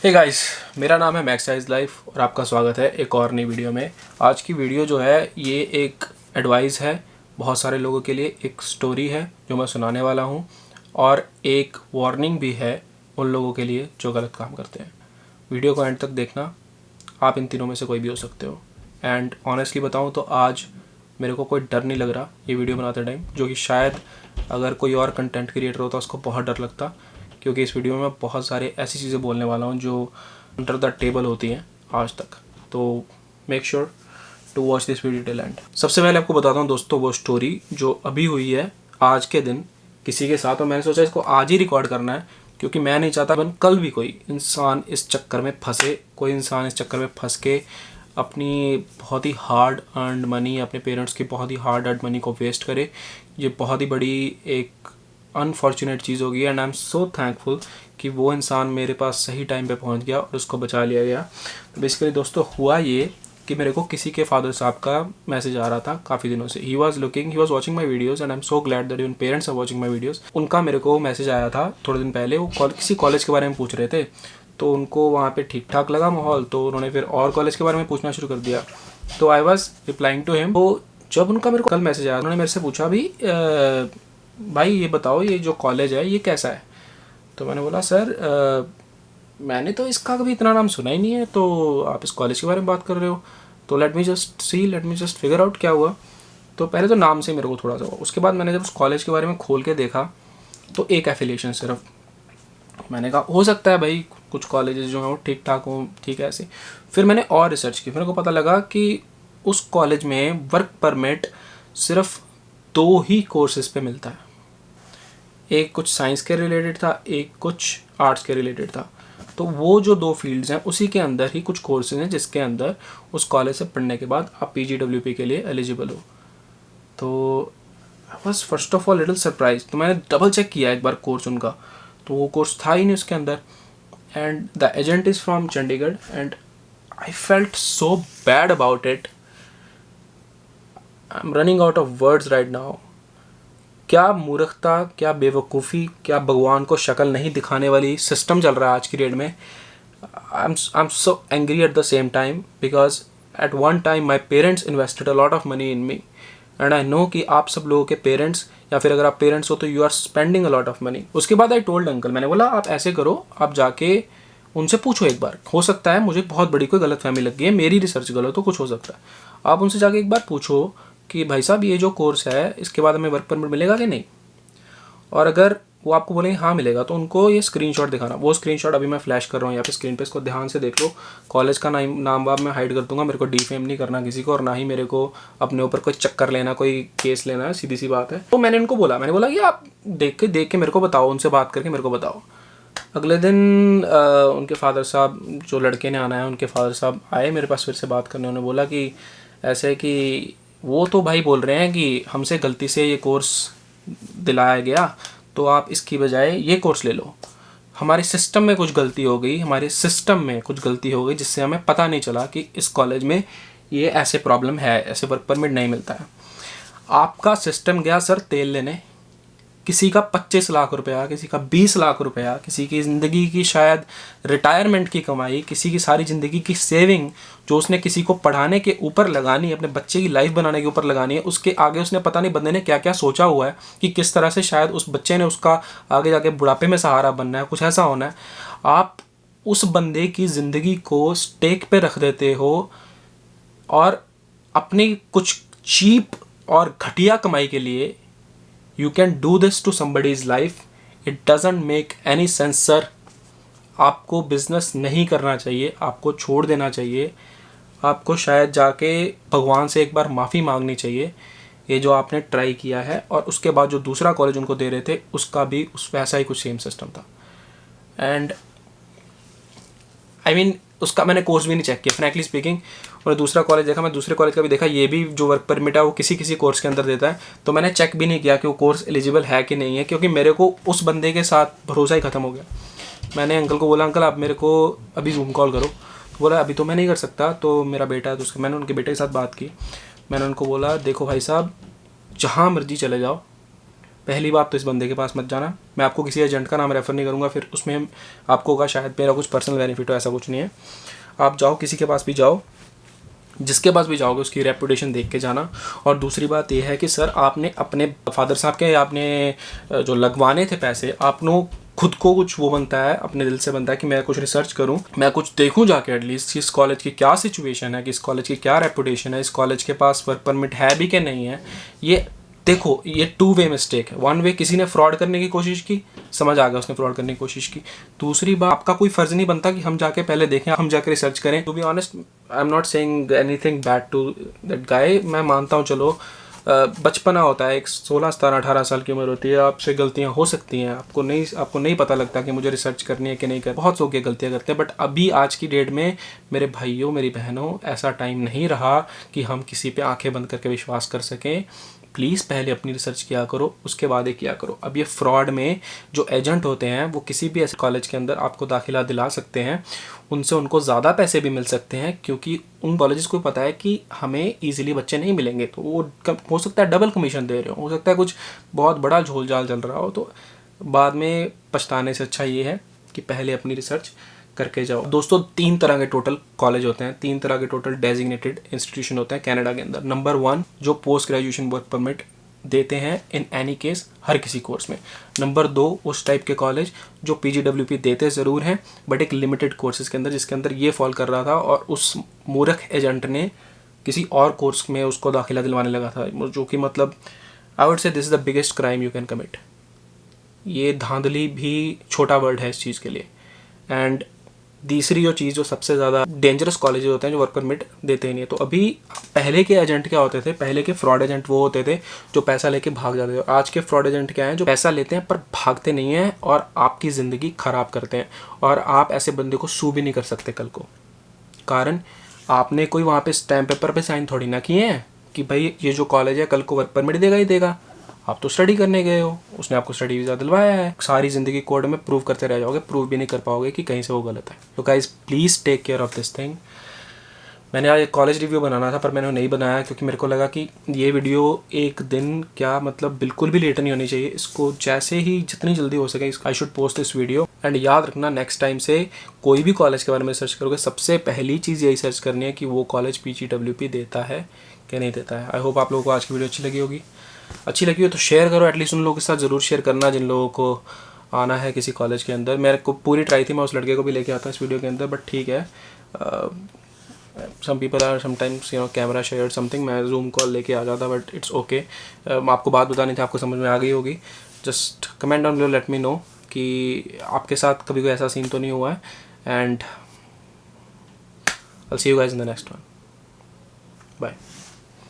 Hey guys, मेरा नाम है मैक्साइज लाइफ और आपका स्वागत है एक और नई वीडियो में। आज की वीडियो जो है ये एक एडवाइस है बहुत सारे लोगों के लिए, एक स्टोरी है जो मैं सुनाने वाला हूँ और एक वार्निंग भी है उन लोगों के लिए जो गलत काम करते हैं। वीडियो को एंड तक देखना, आप इन तीनों में से कोई भी हो सकते हो। एंड ऑनेस्टली बताऊँ तो आज मेरे को कोई डर नहीं लग रहा ये वीडियो बनाते टाइम, जो कि शायद अगर कोई और कंटेंट क्रिएटर होता उसको बहुत डर लगता, क्योंकि इस वीडियो में मैं बहुत सारे ऐसी चीज़ें बोलने वाला हूँ जो अंडर द टेबल होती हैं आज तक। तो make sure to watch this video till end. सबसे पहले आपको बताता हूँ दोस्तों वो स्टोरी जो अभी हुई है आज के दिन किसी के साथ, और मैंने सोचा इसको आज ही रिकॉर्ड करना है क्योंकि मैं नहीं चाहता कल भी कोई इंसान इस चक्कर में फंसे, कोई इंसान इस चक्कर में फंस के अपनी बहुत ही हार्ड अर्नड मनी, अपने पेरेंट्स की बहुत ही हार्ड अर्नड मनी को वेस्ट करे। ये बहुत ही बड़ी एक अनफॉर्चुनेट चीज़ होगी and I am so thankful कि वो इंसान मेरे पास सही टाइम पे पहुंच गया और उसको बचा लिया गया। तो बेसिकली दोस्तों हुआ ये कि मेरे को किसी के फादर साहब का मैसेज आ रहा था काफ़ी दिनों से। He was watching my videos and I am so glad that even parents are watching my videos. उनका मेरे को मैसेज आया था थोड़े दिन पहले, वो किसी कॉलेज के बारे में पूछ रहे थे, तो उनको वहाँ पे ठीक ठाक लगा माहौल, तो उन्होंने फिर और कॉलेज के बारे में पूछना शुरू कर दिया। तो I was replying to him. तो जब उनका मेरे को कल मैसेज आया, उन्होंने मेरे से पूछा भी भाई ये बताओ ये जो कॉलेज है ये कैसा है। तो मैंने बोला सर मैंने तो इसका कभी इतना नाम सुना ही नहीं है, तो आप इस कॉलेज के बारे में बात कर रहे हो, तो let me just figure out क्या हुआ। तो पहले तो नाम से मेरे को थोड़ा सा हुआ, उसके बाद मैंने जब उस कॉलेज के बारे में खोल के देखा तो एक एफिलिएशन सिर्फ। मैंने कहा हो सकता है भाई कुछ कॉलेजेस जो हैं वो ठीक ठाक हों, ठीक है ऐसे। फिर मैंने और रिसर्च की, मेरे को पता लगा कि उस कॉलेज में वर्क परमिट सिर्फ 2 ही कोर्सेज पे मिलता है। एक कुछ साइंस के रिलेटेड था, एक कुछ आर्ट्स के रिलेटेड था। तो वो जो 2 फील्ड्स हैं उसी के अंदर ही कुछ कोर्सेज हैं जिसके अंदर उस कॉलेज से पढ़ने के बाद आप PGWP के लिए एलिजिबल हो। तो I was first of all little surprise. तो मैंने डबल चेक किया एक बार कोर्स उनका, तो वो कोर्स था ही नहीं उसके अंदर। And the agent is from Chandigarh and I felt so bad about it. I am running out of words right now. क्या मूर्खता, क्या बेवकूफ़ी, क्या भगवान को शक्ल नहीं दिखाने वाली सिस्टम चल रहा है आज की डेट में। आई am so angry at the same time because at one time my parents invested a lot of money in me and I know कि आप सब लोगों के पेरेंट्स, या फिर अगर आप पेरेंट्स हो तो you are spending a lot of money. उसके बाद आई टोल्ड अंकल, मैंने बोला आप ऐसे करो, आप जाके उनसे पूछो एक बार, हो सकता है मुझे बहुत बड़ी कोई गलत फहमी लग गई है, मेरी रिसर्च गलत हो, कुछ हो सकता है। आप उनसे जाके एक बार पूछो कि भाई साहब ये जो कोर्स है इसके बाद हमें वर्क परमिट मिलेगा कि नहीं, और अगर वो आपको बोलेंगे हाँ मिलेगा तो उनको ये स्क्रीनशॉट दिखाना। वो स्क्रीनशॉट अभी मैं फ्लैश कर रहा हूँ यहाँ पे स्क्रीन पे, इसको ध्यान से देख लो। कॉलेज का नाम वाम मैं हाइड कर दूंगा, मेरे को डिफेम नहीं करना किसी को, और ना ही मेरे को अपने ऊपर कोई चक्कर लेना, कोई केस लेना है, सीधी सी बात है। तो मैंने उनको बोला, मैंने बोला कि आप देख के मेरे को बताओ, उनसे बात करके मेरे को बताओ। अगले दिन उनके फादर साहब, जो लड़के ने आना है उनके फादर साहब आए मेरे पास फिर से बात करने। उन्होंने बोला कि ऐसे कि वो तो भाई बोल रहे हैं कि हमसे गलती से ये कोर्स दिलाया गया तो आप इसकी बजाय ये कोर्स ले लो। हमारे सिस्टम में कुछ गलती हो गई, हमारे सिस्टम में कुछ गलती हो गई जिससे हमें पता नहीं चला कि इस कॉलेज में ये ऐसे प्रॉब्लम है, ऐसे वर्क परमिट नहीं मिलता है। आपका सिस्टम गया सर तेल लेने, किसी का 25 लाख रुपया, किसी का 20 लाख रुपया, किसी की ज़िंदगी की शायद रिटायरमेंट की कमाई, किसी की सारी ज़िंदगी की सेविंग जो उसने किसी को पढ़ाने के ऊपर लगानी है, अपने बच्चे की लाइफ बनाने के ऊपर लगानी है, उसके आगे उसने पता नहीं बंदे ने क्या क्या सोचा हुआ है कि किस तरह से शायद उस बच्चे ने उसका आगे जाके बुढ़ापे में सहारा बनना है, कुछ ऐसा होना है। आप उस बंदे की ज़िंदगी को स्टेक पे रख देते हो और अपनी कुछ चीप और घटिया कमाई के लिए You can do this to somebody's life. It doesn't make any sense, sir. आपको बिजनेस नहीं करना चाहिए, आपको छोड़ देना चाहिए, आपको शायद जाके भगवान से एक बार माफ़ी मांगनी चाहिए ये जो आपने ट्राई किया है। और उसके बाद जो दूसरा कॉलेज उनको दे रहे थे उसका भी उस वैसा ही कुछ सेम सिस्टम था। एंड आई मीन उसका मैंने कोर्स भी नहीं चेक किया फ्रैंकली स्पीकिंग। और दूसरा कॉलेज देखा, मैं दूसरे कॉलेज का भी देखा, ये भी जो वर्क परमिट है वो किसी किसी कोर्स के अंदर देता है। तो मैंने चेक भी नहीं किया कि वो कोर्स एलिजिबल है कि नहीं है, क्योंकि मेरे को उस बंदे के साथ भरोसा ही ख़त्म हो गया। मैंने अंकल को बोला अंकल आप मेरे को अभी जूम कॉल करो, तो बोला अभी तो मैं नहीं कर सकता, तो मेरा बेटा है तो उसके, मैंने उनके बेटे के साथ बात की। मैंने उनको बोला देखो भाई साहब जहाँ मर्जी चले जाओ, पहली बात तो इस बंदे के पास मत जाना। मैं आपको किसी एजेंट का नाम रेफ़र नहीं करूँगा, फिर उसमें आपको होगा शायद मेरा कुछ पर्सनल बेनिफिट हो, ऐसा कुछ नहीं है। आप जाओ, किसी के पास भी जाओ, जिसके पास भी जाओगे उसकी रेपुटेशन देख के जाना। और दूसरी बात यह है कि सर आपने अपने फादर साहब के, आपने जो लगवाने थे पैसे, आपने खुद को कुछ वो बनता है, अपने दिल से बनता है कि मैं कुछ रिसर्च करूं, मैं कुछ देखूं जाके एटलीस्ट कि इस कॉलेज की क्या सिचुएशन है, कि इस कॉलेज की क्या रेपुटेशन है, इस कॉलेज के पास वर्क परमिट है भी कि नहीं है। ये देखो, ये 2 वे मिस्टेक है। 1 वे किसी ने फ्रॉड करने की कोशिश की, समझ आ गया उसने फ्रॉड करने की कोशिश की। दूसरी बात, आपका कोई फ़र्ज़ नहीं बनता कि हम जाके पहले देखें, हम जाके रिसर्च करें। To be honest, I am not saying anything bad to that guy. मैं मानता हूँ, चलो बचपना होता है, एक 16, 17, 18 साल की उम्र होती है, आपसे गलतियाँ हो सकती हैं, आपको नहीं पता लगता कि मुझे रिसर्च करनी है कि नहीं करनी। बहुत लोग ये गलतियाँ करते हैं, बट अभी आज की डेट में मेरे भाइयों, मेरी बहनों, ऐसा टाइम नहीं रहा कि हम किसी पे आंखें बंद करके विश्वास कर सकें। प्लीज़ पहले अपनी रिसर्च किया करो, उसके बाद ही किया करो। अब ये फ्रॉड में जो एजेंट होते हैं वो किसी भी ऐसे कॉलेज के अंदर आपको दाखिला दिला सकते हैं, उनसे उनको ज़्यादा पैसे भी मिल सकते हैं, क्योंकि उन कॉलेजेस को पता है कि हमें ईजिली बच्चे नहीं मिलेंगे, तो वो हो सकता है डबल कमीशन दे रहे हो सकता है कुछ बहुत बड़ा झोल झाल चल रहा हो। तो बाद में पछताने से अच्छा ये है कि पहले अपनी रिसर्च करके जाओ। दोस्तों, 3 तरह के टोटल कॉलेज होते हैं, 3 तरह के टोटल डेजिग्नेटेड इंस्टीट्यूशन होते हैं कनाडा के अंदर। नंबर 1, जो पोस्ट ग्रेजुएशन वर्क परमिट देते हैं इन एनी केस हर किसी कोर्स में। नंबर 2, उस टाइप के कॉलेज जो PGWP देते ज़रूर हैं बट एक लिमिटेड कोर्सेज़ के अंदर, जिसके अंदर ये फॉल कर रहा था और उस मूर्ख एजेंट ने किसी और कोर्स में उसको दाखिला दिलवाने लगा था, जो कि मतलब I would say this is the biggest crime you can commit. ये धांधली भी छोटा वर्ड है इस चीज़ के लिए। एंड तीसरी जो चीज़, जो सबसे ज़्यादा डेंजरस कॉलेजेस होते हैं जो वर्क परमिट देते ही नहीं है। तो अभी पहले के एजेंट क्या होते थे, पहले के फ्रॉड एजेंट वो होते थे जो पैसा लेके भाग जाते थे। आज के फ्रॉड एजेंट क्या हैं, जो पैसा लेते हैं पर भागते नहीं हैं और आपकी ज़िंदगी ख़राब करते हैं। और आप ऐसे बंदे को सू भी नहीं कर सकते कल को, कारण आपने कोई वहाँ पे स्टैम्प पेपर पे साइन थोड़ी ना किए हैं कि भाई ये जो कॉलेज है कल को वर्क परमिट देगा ही देगा। आप तो स्टडी करने गए हो, उसने आपको स्टडी वीज़ा दिलवाया है। सारी ज़िंदगी कोर्ट में प्रूव करते रह जाओगे, प्रूव भी नहीं कर पाओगे कि कहीं से वो गलत है। तो guys, please take care of this thing. मैंने आज एक कॉलेज रिव्यू बनाना था पर मैंने नहीं बनाया, क्योंकि मेरे को लगा कि ये वीडियो एक दिन क्या मतलब बिल्कुल भी लेट नहीं होनी चाहिए। इसको जैसे ही जितनी जल्दी हो सके I should post this video. And याद रखना, नेक्स्ट टाइम से कोई भी कॉलेज के बारे में सर्च करोगे, सबसे पहली चीज़ यही सर्च करनी है कि वो कॉलेज PGWP देता है कि नहीं देता है। आई होप आप लोगों को आज की वीडियो अच्छी लगी होगी। अच्छी लगी हो तो शेयर करो, एटलीस्ट उन लोगों के साथ ज़रूर शेयर करना जिन लोगों को आना है किसी कॉलेज के अंदर। मेरे को पूरी ट्राई थी मैं उस लड़के को भी लेके आता इस वीडियो के अंदर, बट ठीक है, some people are sometimes camera share something, मैं जूम कॉल लेके आ जाता, बट इट्स ओके। आपको बात बतानी थी, आपको समझ में आ गई होगी। Just comment down below, let me know कि आपके साथ कभी कोई ऐसा सीन तो नहीं हुआ है। And I will see you guys in the next one. Bye.